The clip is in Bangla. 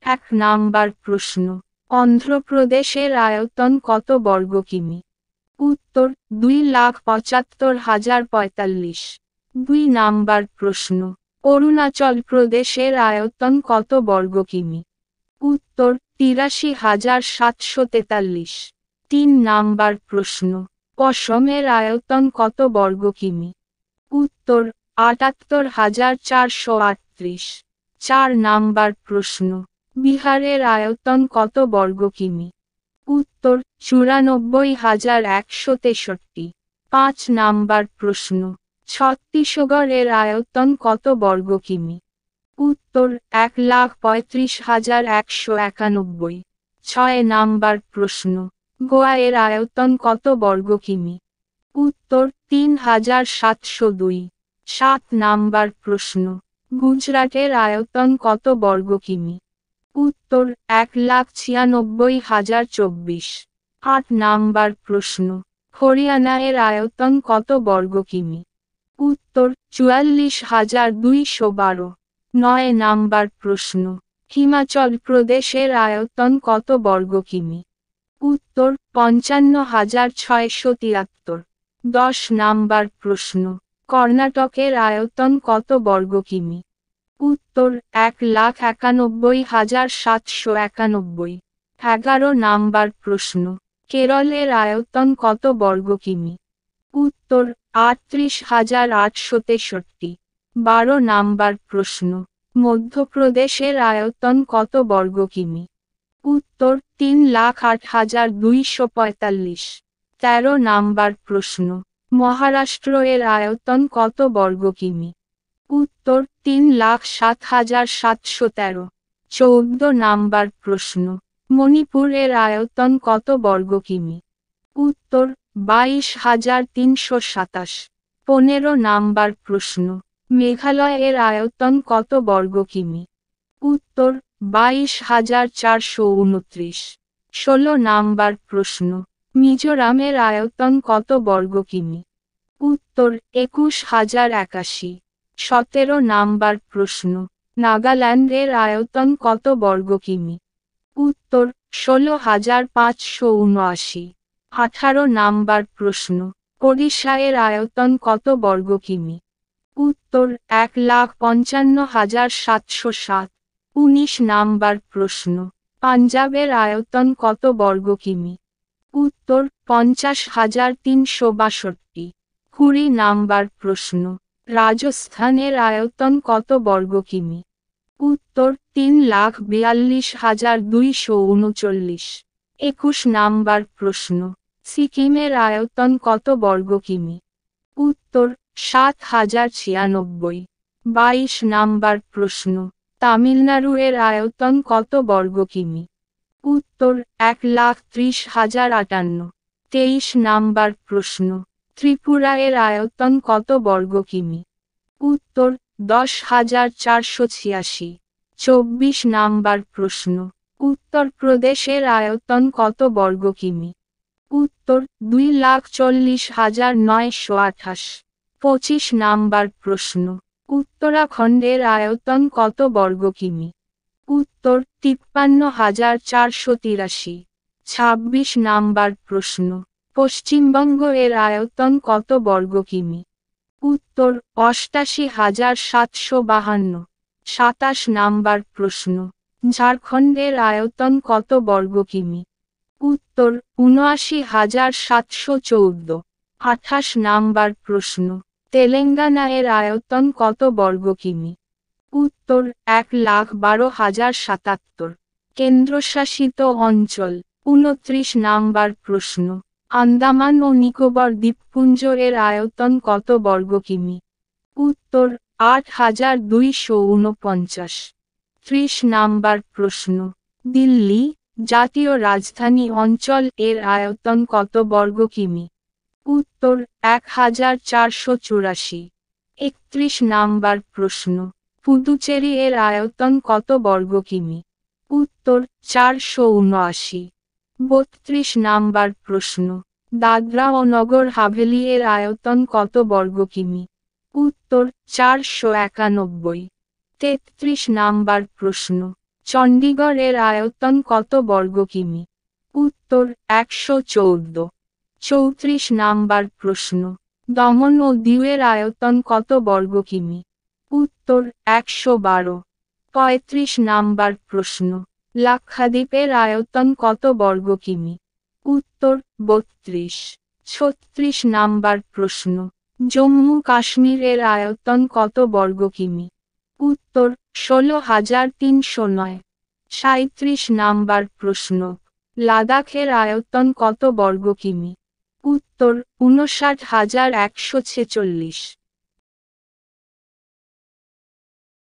এক নাম্বার প্রশ্ন, অন্ধ্রপ্রদেশের আয়তন কত বর্গ কিমি? উত্তর 2,75,045। 2 নাম্বার প্রশ্ন, অরুণাচল প্রদেশের আয়তন কত বর্গ কিমি? উত্তর 83,743। 3 নাম্বার প্রশ্ন, অসমের আয়তন কত বর্গ কিমি? উত্তর 78,438। 4 নাম্বার প্রশ্ন, বিহারের আয়তন কত বর্গ কিমি? উত্তর 94,163। 5 নাম্বার প্রশ্ন, ছত্তিশগড়ের আয়তন কত বর্গ কিমি? উত্তর 1,35,191। 6 নাম্বার প্রশ্ন, গোয়ার আয়তন কত বর্গ কিমি? উত্তর 3,702। 7 নাম্বার প্রশ্ন, গুজরাটের আয়তন কত বর্গ কিমি? উত্তর 1,96,024। 8 নাম্বার প্রশ্ন, হরিয়ানার আয়তন কত বর্গ কিমি? উত্তর 44,212। 9 নাম্বার প্রশ্ন, হিমাচল প্রদেশের আয়তন কত বর্গ কিমি? উত্তর 55,673। 10 নাম্বার প্রশ্ন, কর্ণাটকের আয়তন কত বর্গ কিমি? উত্তর 1,91,791। 11 নাম্বার প্রশ্ন, কেরলের আয়তন কত বর্গ কিমি? উত্তর 38,863। 12 নাম্বার প্রশ্ন, মধ্যপ্রদেশের আয়তন কত বর্গ কিমি? উত্তর 3,08,245। 13 নাম্বার প্রশ্ন, মহারাষ্ট্রের আয়তন কত বর্গ কিমি? উত্তর 3,07,713। 14 নাম্বার প্রশ্ন, মণিপুরের আয়তন কত বর্গ কিমি? উত্তর 22,327। 15 নাম্বার প্রশ্ন, মেঘালয়ের আয়তন কত বর্গ কিমি? উত্তর 22,429। 16 নাম্বার প্রশ্ন, মিজোরামের আয়তন কত বর্গ কিমি? উত্তর 21,081। 17 নাম্বার প্রশ্ন, নাগাল্যান্ডের আয়তন কত বর্গ কিমি? উত্তর 16,579। 18 নাম্বার প্রশ্ন, ওড়িশার আয়তন কত বর্গ কিমি? উত্তর 1,55,707। 19 নাম্বার প্রশ্ন, পাঞ্জাবের আয়তন কত বর্গ কিমি? উত্তর 50,362। 20 নাম্বার প্রশ্ন, রাজস্থানের আয়তন কত বর্গ কিমি? উত্তর 3,42,239। 21 নাম্বার প্রশ্ন, সিকিমের আয়তন কত বর্গ কিমি? উত্তর 7,096। 22 নাম্বার প্রশ্ন, তামিলনাড়ুর আয়তন কত বর্গ কিমি? উত্তর 1,30,058। 23 নাম্বার প্রশ্ন, ত্রিপুরার আয়তন কত বর্গ কিমি? উত্তর 10,486। 24 নাম্বার প্রশ্ন, উত্তরপ্রদেশের আয়তন কত বর্গ কিমি? উত্তর 2,40,928। 25 নাম্বার প্রশ্ন, উত্তরাখণ্ডের আয়তন কত বর্গ কিমি? উত্তর 53,483। 26 নাম্বার প্রশ্ন, পশ্চিমবঙ্গের আয়তন কত বর্গ কিমি? উত্তর 88,752। 27 নাম্বার প্রশ্ন, ঝাড়খণ্ডের আয়তন কত বর্গ কিমি? উত্তর 79,714। 28 নাম্বার প্রশ্ন, তেলেঙ্গানার আয়তন কত বর্গ কিমি? উত্তর 1,12,077। কেন্দ্রশাসিত অঞ্চল। 29 নাম্বার প্রশ্ন, আন্দামান ও নিকোবর দ্বীপপুঞ্জের আয়তন কত বর্গ কিমি? উত্তর 8,249। 30 নাম্বার প্রশ্ন, দিল্লি, জাতীয় রাজধানী অঞ্চল এর আয়তন কত বর্গ কিমি? উত্তর 1,484। 31 নাম্বার প্রশ্ন, পুদুচেরি এর আয়তন কত বর্গ কিমি? উত্তর 479। 32 নাম্বার প্রশ্ন, দাদরা ও নগর হাভেলি এর আয়তন কত বর্গ কিমি? উত্তর 491। 33 নাম্বার প্রশ্ন, চণ্ডীগড় এর আয়তন কত বর্গ কিমি? উত্তর 114। 34 নাম্বার প্রশ্ন। দমন ও দিউয়ের আয়তন কত বর্গ কিমি? উত্তর 112। 35 নাম্বার প্রশ্ন। লাক্ষাদ্বীপের আয়তন কত বর্গ কিমি? উত্তর 32। 36 নাম্বার প্রশ্ন। জম্মু কাশ্মীর এর আয়তন কত বর্গ কিমি? উত্তর 16,309। 37 নাম্বার প্রশ্ন। লাদাখের আয়তন কত বর্গ কিমি? উত্তর 59,146।